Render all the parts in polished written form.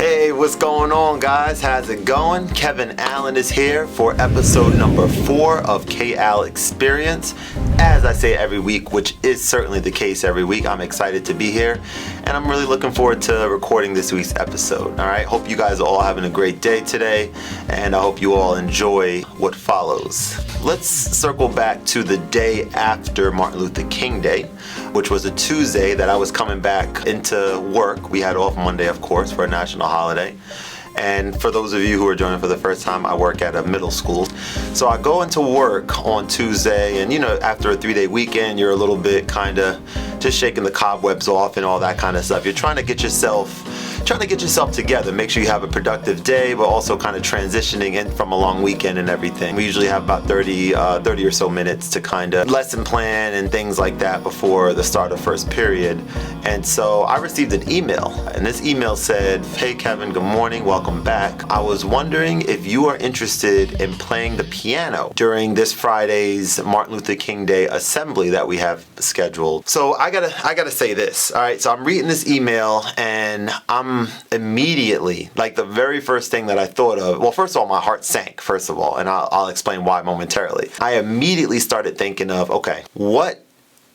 Hey, what's going on, guys? How's it going? Kevin Allen is here for episode number 4 of K-Al Experience. As I say every week, which is certainly the case every week, I'm excited to be here, and I'm really looking forward to recording this week's episode. All right, hope you guys are all having a great day today, and I hope you all enjoy what follows. Let's circle back to the day after Martin Luther King Day, which was a Tuesday that I was coming back into work. We had off Monday, of course, for a national holiday. And for those of you who are joining for the first time, I work at a middle school. So I go into work on Tuesday, and after a 3-day weekend, you're a little bit kind of just shaking the cobwebs off and all that kind of stuff. You're trying to get yourself together, make sure you have a productive day, but also kind of transitioning in from a long weekend and everything. We usually have about 30 or so minutes to kind of lesson plan and things like that before the start of first period. And so I received an email, and this email said, "Hey Kevin, good morning, welcome back. I was wondering if you are interested in playing the piano during this Friday's Martin Luther King Day assembly that we have scheduled." So I gotta say this, all right? So I'm reading this email, and I'm immediately, like, the very first thing that I thought of, well, first of all, my heart sank, first of all, and I'll explain why momentarily. I immediately started thinking of, okay, what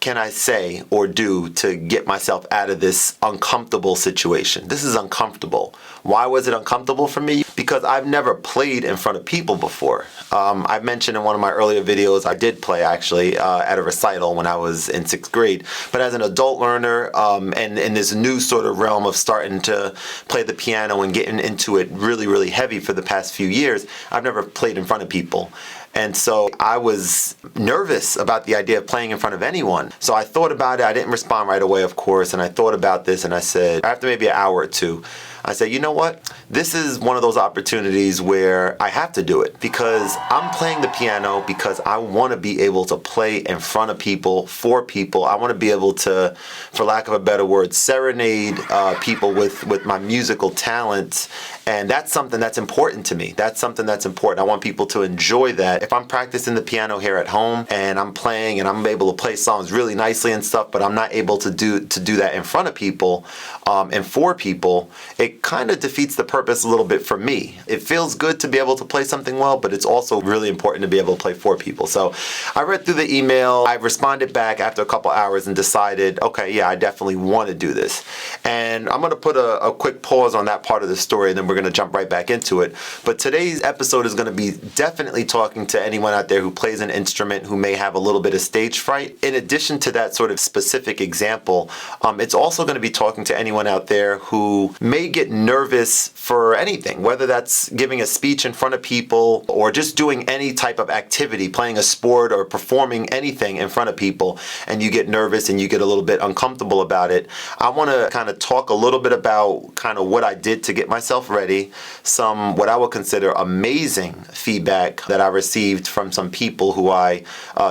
can I say or do to get myself out of this uncomfortable situation? This is uncomfortable. Why was it uncomfortable for me? Because I've never played in front of people before. I mentioned in one of my earlier videos, I did play actually at a recital when I was in 6th grade. But as an adult learner and in this new sort of realm of starting to play the piano and getting into it really, really heavy for the past few years, I've never played in front of people. And so I was nervous about the idea of playing in front of anyone. So I thought about it. I didn't respond right away, of course. And I thought about this, and I said, after maybe an hour or two, I said, you know what? This is one of those opportunities where I have to do it, because I'm playing the piano because I want to be able to play in front of people, for people. I want to be able to, for lack of a better word, serenade people with my musical talents. And that's something that's important to me. That's something that's important. I want people to enjoy that. If I'm practicing the piano here at home and I'm playing and I'm able to play songs really nicely and stuff, but I'm not able to do that in front of people and for people, it kind of defeats the purpose a little bit for me. It feels good to be able to play something well, but it's also really important to be able to play for people. So I read through the email. I responded back after a couple hours and decided, okay, yeah, I definitely want to do this. And I'm going to put a quick pause on that part of the story, and then we're going to jump right back into it. But today's episode is going to be definitely talking to anyone out there who plays an instrument, who may have a little bit of stage fright. In addition to that sort of specific example, it's also going to be talking to anyone out there who may get nervous for anything, whether that's giving a speech in front of people or just doing any type of activity, playing a sport or performing anything in front of people, and you get nervous and you get a little bit uncomfortable about it. I want to kind of talk a little bit about kind of what I did to get myself ready, some what I would consider amazing feedback that I received from some people who I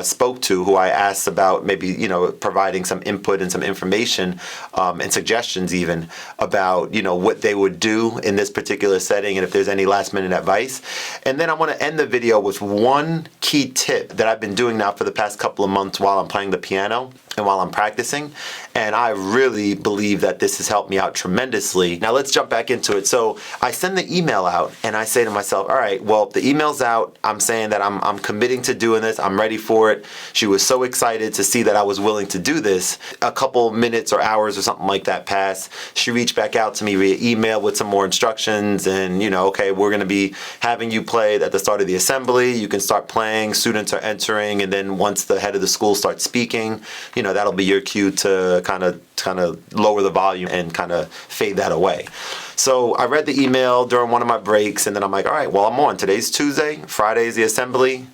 spoke to, who I asked about maybe, providing some input and some information and suggestions even about, what they would do in this particular setting, and if there's any last minute advice. And then I want to end the video with one key tip that I've been doing now for the past couple of months while I'm playing the piano and while I'm practicing. And I really believe that this has helped me out tremendously. Now let's jump back into it. So I send the email out and I say to myself, all right, well, the email's out. I'm saying that I'm committing to doing this. I'm ready for it. She was so excited to see that I was willing to do this. A couple minutes or hours or something like that passed. She reached back out to me via email with some more instructions and, okay, we're going to be having you play at the start of the assembly. You can start playing. Students are entering. And then once the head of the school starts speaking, that'll be your cue to kind of lower the volume and kind of fade that away. So I read the email during one of my breaks, and then I'm like, all right, well, I'm on. Today's Tuesday. Friday's the assembly.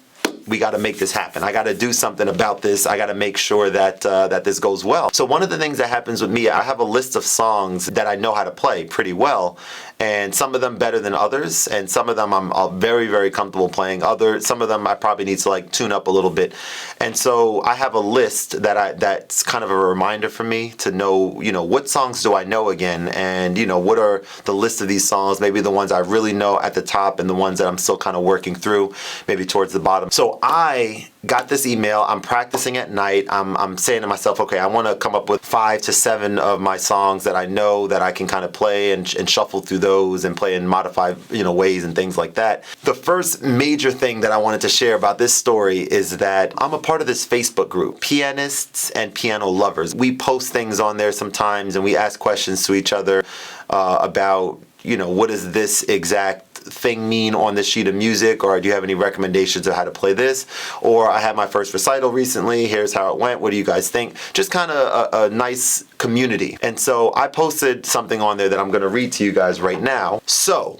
We got to make this happen. I got to do something about this. I got to make sure that that this goes well. So one of the things that happens with me, I have a list of songs that I know how to play pretty well, and some of them better than others, and some of them I'm very, very comfortable playing. Some of them I probably need to tune up a little bit. And so I have a list that's kind of a reminder for me to know, what songs do I know again, and what are the list of these songs, maybe the ones I really know at the top and the ones that I'm still kind of working through, maybe towards the bottom. So so I got this email. I'm practicing at night. I'm saying to myself, okay, I want to come up with 5 to 7 of my songs that I know that I can kind of play and shuffle through those and play in modified, ways and things like that. The first major thing that I wanted to share about this story is that I'm a part of this Facebook group, Pianists and Piano Lovers. We post things on there sometimes and we ask questions to each other about, what does this exact thing mean on this sheet of music, or do you have any recommendations of how to play this? Or I had my first recital recently, here's how it went, what do you guys think? Just kind of a nice community. And so I posted something on there that I'm going to read to you guys right now. So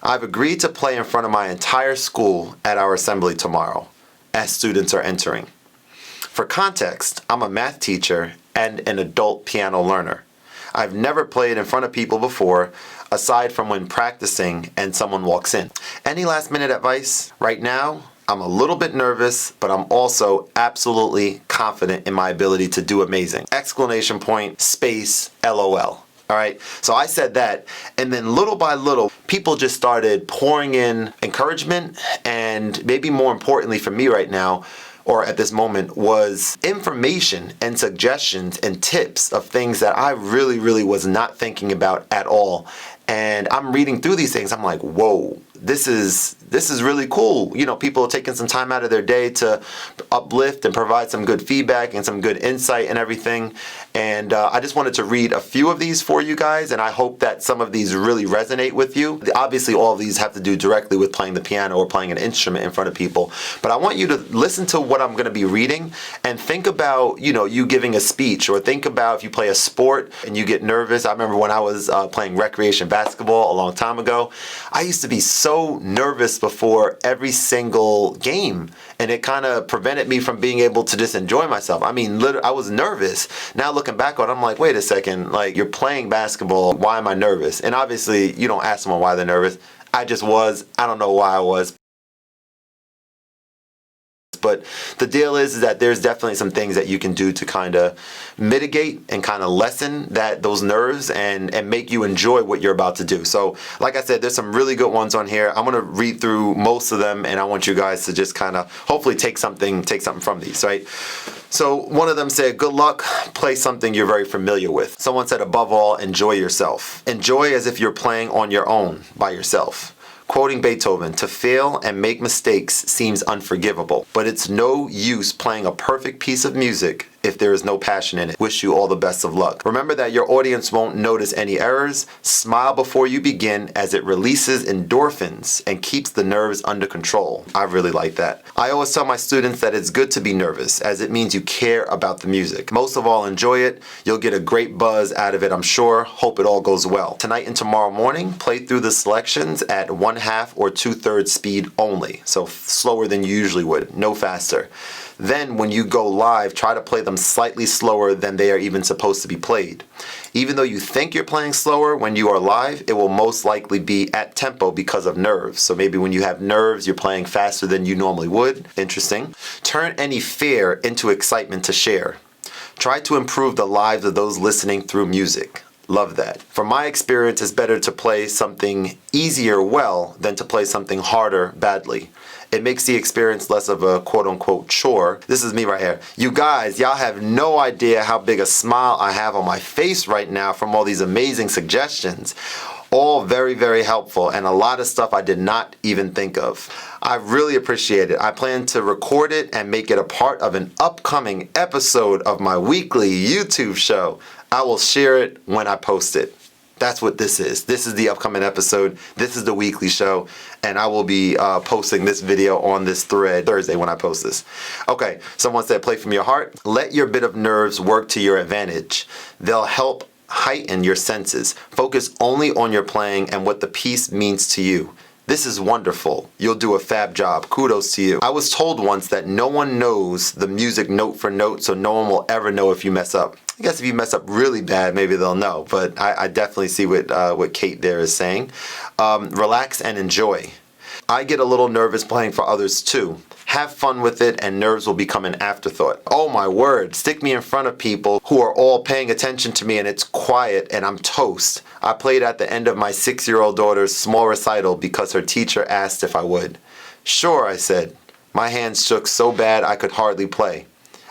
I've agreed to play in front of my entire school at our assembly tomorrow as students are entering. For context, I'm a math teacher and an adult piano learner. I've never played in front of people before, aside from when practicing and someone walks in. Any last minute advice? Right now, I'm a little bit nervous, but I'm also absolutely confident in my ability to do amazing. Exclamation point, space, LOL. All right, so I said that, and then little by little, people just started pouring in encouragement, and maybe more importantly for me right now, or at this moment, was information and suggestions and tips of things that I really, really was not thinking about at all. And I'm reading through these things, I'm like, whoa, this is really cool. People are taking some time out of their day to uplift and provide some good feedback and some good insight and everything. And I just wanted to read a few of these for you guys, and I hope that some of these really resonate with you. Obviously, all of these have to do directly with playing the piano or playing an instrument in front of people. But I want you to listen to what I'm going to be reading and think about, you giving a speech, or think about if you play a sport and you get nervous. I remember when I was playing recreation basketball a long time ago, I used to be so nervous before every single game, and it kind of prevented me from being able to just enjoy myself. I mean, literally, I was nervous. Now looking back on it, I'm like, wait a second, like, you're playing basketball, why am I nervous? And obviously, you don't ask someone why they're nervous. I just was. I don't know why I was. But the deal is that there's definitely some things that you can do to kind of mitigate and kind of lessen those nerves and make you enjoy what you're about to do. So like I said, there's some really good ones on here. I'm going to read through most of them, and I want you guys to just kind of hopefully take something from these, right? So one of them said, good luck, play something you're very familiar with. Someone said, above all, enjoy yourself. Enjoy as if you're playing on your own by yourself. Quoting Beethoven, to fail and make mistakes seems unforgivable, but it's no use playing a perfect piece of music if there is no passion in it. Wish you all the best of luck. Remember that your audience won't notice any errors. Smile before you begin, as it releases endorphins and keeps the nerves under control. I really like that. I always tell my students that it's good to be nervous, as it means you care about the music. Most of all, enjoy it. You'll get a great buzz out of it, I'm sure. Hope it all goes well. Tonight and tomorrow morning, play through the selections at 1/2 or 2/3 speed only. So slower than you usually would, no faster. Then when you go live, try to play them slightly slower than they are even supposed to be played. Even though you think you're playing slower, when you are live, it will most likely be at tempo because of nerves. So maybe when you have nerves, you're playing faster than you normally would. Interesting. Turn any fear into excitement to share. Try to improve the lives of those listening through music. Love that. From my experience, it's better to play something easier well than to play something harder badly. It makes the experience less of a quote-unquote chore. This is me right here. You guys, y'all have no idea how big a smile I have on my face right now from all these amazing suggestions. All very, very helpful, and a lot of stuff I did not even think of. I really appreciate it. I plan to record it and make it a part of an upcoming episode of my weekly YouTube show. I will share it when I post it. That's what this is. This is the upcoming episode. This is the weekly show, and I will be posting this video on this thread Thursday when I post this. Okay, someone said play from your heart. Let your bit of nerves work to your advantage. They'll help heighten your senses. Focus only on your playing and what the piece means to you. This is wonderful. You'll do a fab job. Kudos to you. I was told once that no one knows the music note for note, so no one will ever know if you mess up. I guess if you mess up really bad, maybe they'll know, but I definitely see what Kate there is saying. Relax and enjoy. I get a little nervous playing for others too. Have fun with it, and nerves will become an afterthought. Oh my word, stick me in front of people who are all paying attention to me and it's quiet and I'm toast. I played at the end of my 6-year-old daughter's small recital because her teacher asked if I would. Sure, I said. My hands shook so bad I could hardly play.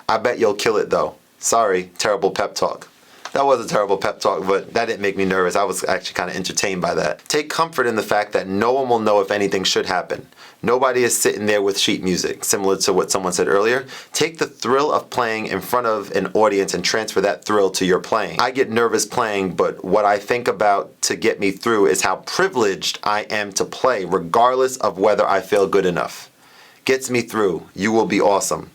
I bet you'll kill it though. Sorry, terrible pep talk. That was a terrible pep talk, but that didn't make me nervous. I was actually kind of entertained by that. Take comfort in the fact that no one will know if anything should happen. Nobody is sitting there with sheet music, similar to what someone said earlier. Take the thrill of playing in front of an audience and transfer that thrill to your playing. I get nervous playing, but what I think about to get me through is how privileged I am to play, regardless of whether I feel good enough. Gets me through. You will be awesome.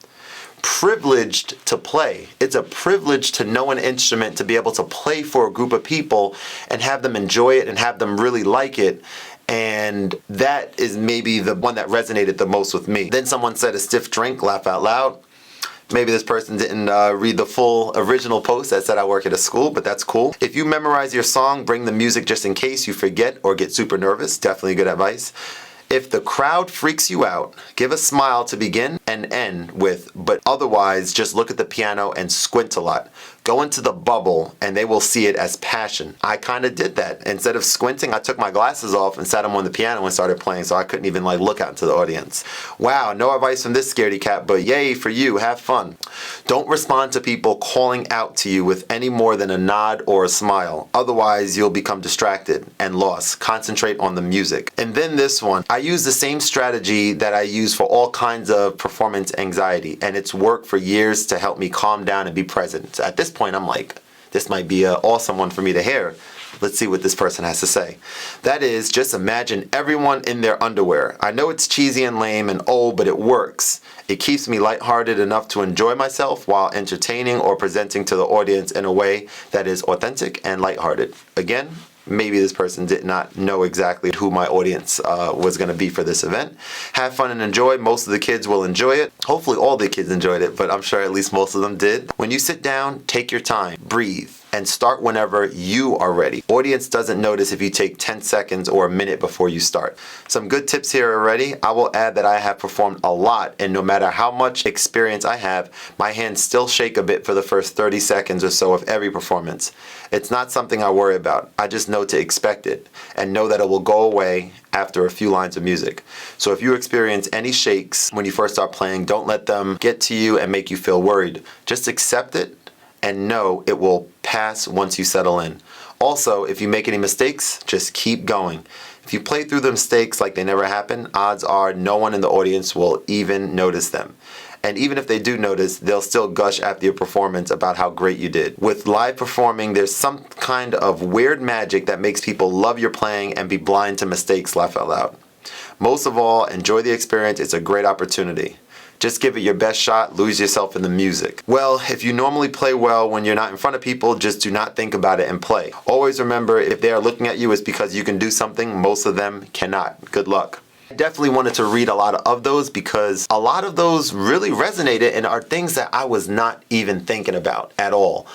Privileged to play. It's a privilege to know an instrument, to be able to play for a group of people and have them enjoy it and have them really like it. And that is maybe the one that resonated the most with me. Then someone said a stiff drink, laugh out loud. Maybe this person didn't read the full original post that said I work at a school, but that's cool. If you memorize your song, bring the music just in case you forget or get super nervous. Definitely good advice. If the crowd freaks you out, give a smile to begin and end with, but otherwise just look at the piano and squint a lot. Go into the bubble and they will see it as passion. I kind of did that. Instead of squinting, I took my glasses off and sat them on the piano and started playing, so I couldn't even look out into the audience. Wow, no advice from this scaredy cat, but yay for you, have fun. Don't respond to people calling out to you with any more than a nod or a smile. Otherwise, you'll become distracted and lost. Concentrate on the music. And then this one, I use the same strategy that I use for all kinds of performance anxiety, and it's worked for years to help me calm down and be present. So at this point, I'm like, this might be an awesome one for me to hear. Let's see what this person has to say. That is, just imagine everyone in their underwear. I know it's cheesy and lame and old, but it works. It keeps me lighthearted enough to enjoy myself while entertaining or presenting to the audience in a way that is authentic and lighthearted. Again, maybe this person did not know exactly who my audience was going to be for this event. Have fun and enjoy. Most of the kids will enjoy it. Hopefully all the kids enjoyed it, but I'm sure at least most of them did. When you sit down, take your time, breathe, and start whenever you are ready. Audience doesn't notice if you take 10 seconds or a minute before you start. Some good tips here already. I will add that I have performed a lot, and no matter how much experience I have, my hands still shake a bit for the first 30 seconds or so of every performance. It's not something I worry about. I just know to expect it and know that it will go away after a few lines of music. So if you experience any shakes when you first start playing, don't let them get to you and make you feel worried. Just accept it and know it will pass once you settle in. Also, if you make any mistakes, just keep going. If you play through the mistakes like they never happened, odds are no one in the audience will even notice them. And even if they do notice, they'll still gush after your performance about how great you did. With live performing, there's some kind of weird magic that makes people love your playing and be blind to mistakes, laugh out loud. Most of all, enjoy the experience. It's a great opportunity. Just give it your best shot, lose yourself in the music. Well, if you normally play well when you're not in front of people, just do not think about it and play. Always remember, if they are looking at you, it's because you can do something most of them cannot. Good luck. I definitely wanted to read a lot of those because a lot of those really resonated and are things that I was not even thinking about at all.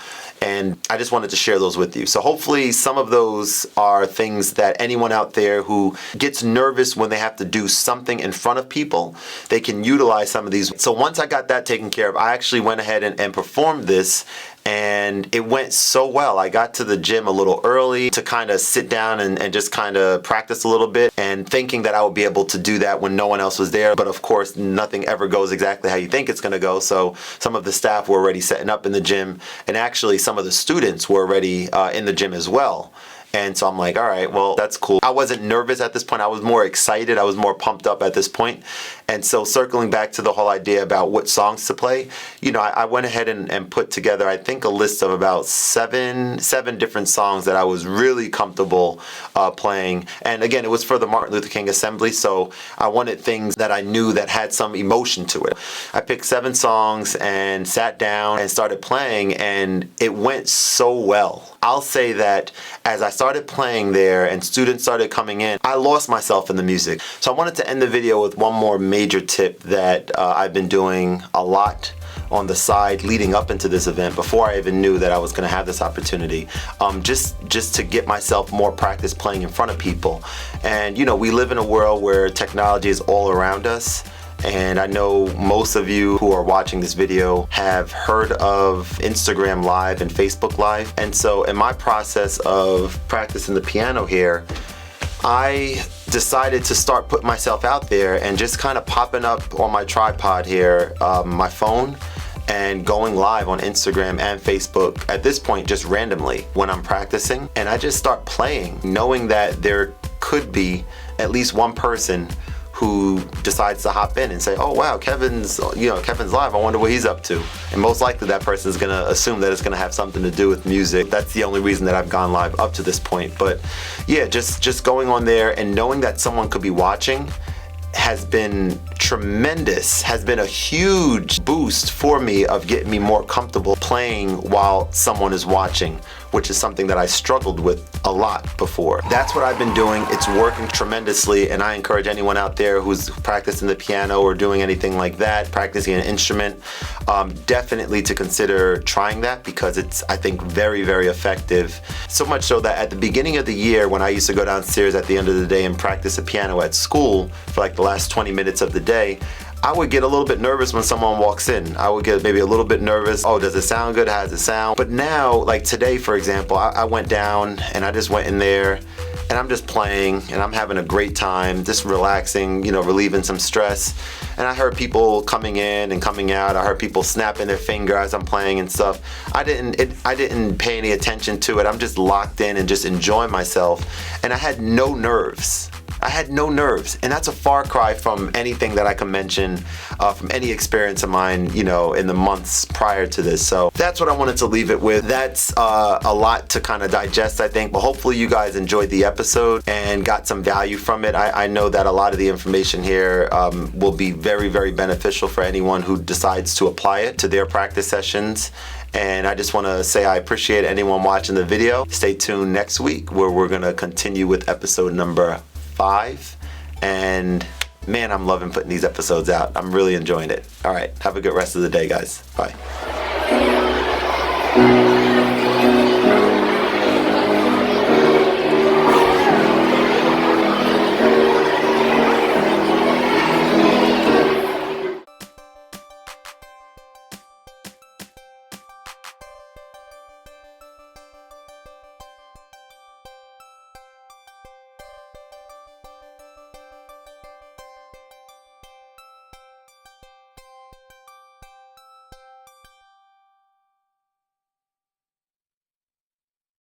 And I just wanted to share those with you. So hopefully some of those are things that anyone out there who gets nervous when they have to do something in front of people, they can utilize some of these. So once I got that taken care of, I actually went ahead and performed this, and it went so well. I got to the gym a little early to kind of sit down and just kind of practice a little bit, and thinking that I would be able to do that when no one else was there. But of course, nothing ever goes exactly how you think it's going to go. So some of the staff were already setting up in the gym, and actually some of the students were already in the gym as well. And so I'm like, all right, well, that's cool. I wasn't nervous at this point. I was more excited. I was more pumped up at this point. And so circling back to the whole idea about what songs to play, you know, I went ahead and put together, I think, a list of about seven different songs that I was really comfortable playing. And again, it was for the Martin Luther King Assembly, so I wanted things that I knew that had some emotion to it. I picked 7 songs and sat down and started playing, and it went so well. I'll say that as I started playing there and students started coming in, I lost myself in the music. So I wanted to end the video with one more major tip that I've been doing a lot on the side leading up into this event before I even knew that I was going to have this opportunity, just to get myself more practice playing in front of people. And you know, we live in a world where technology is all around us. And I know most of you who are watching this video have heard of Instagram Live and Facebook Live. And so in my process of practicing the piano here, I decided to start putting myself out there and just kind of popping up on my tripod here, my phone, and going live on Instagram and Facebook at this point just randomly when I'm practicing. And I just start playing, knowing that there could be at least one person who decides to hop in and say, oh wow, Kevin's live, I wonder what he's up to. And most likely that person is gonna assume that it's gonna have something to do with music. That's the only reason that I've gone live up to this point. But yeah, just going on there and knowing that someone could be watching has been tremendous, has been a huge boost for me of getting me more comfortable playing while someone is watching, which is something that I struggled with a lot before. That's what I've been doing. It's working tremendously, and I encourage anyone out there who's practicing the piano or doing anything like that, practicing an instrument, definitely to consider trying that, because it's, I think, very, very effective. So much so that at the beginning of the year, when I used to go downstairs at the end of the day and practice the piano at school for like the last 20 minutes of the day, I would get a little bit nervous when someone walks in. I would get maybe a little bit nervous. Oh, does it sound good? How does it sound? But now, like today, for example, I went down and I just went in there and I'm just playing and I'm having a great time, just relaxing, relieving some stress. And I heard people coming in and coming out. I heard people snapping their finger as I'm playing and stuff. I didn't pay any attention to it. I'm just locked in and just enjoying myself. And I had no nerves. And that's a far cry from anything that I can mention from any experience of mine, in the months prior to this. So that's what I wanted to leave it with. That's a lot to kind of digest, I think, but hopefully you guys enjoyed the episode and got some value from it. I know that a lot of the information here will be very, very beneficial for anyone who decides to apply it to their practice sessions. And I just want to say I appreciate anyone watching the video. Stay tuned next week where we're going to continue with episode number 5. And man, I'm loving putting these episodes out. I'm really enjoying it. All right, have a good rest of the day, guys. Bye.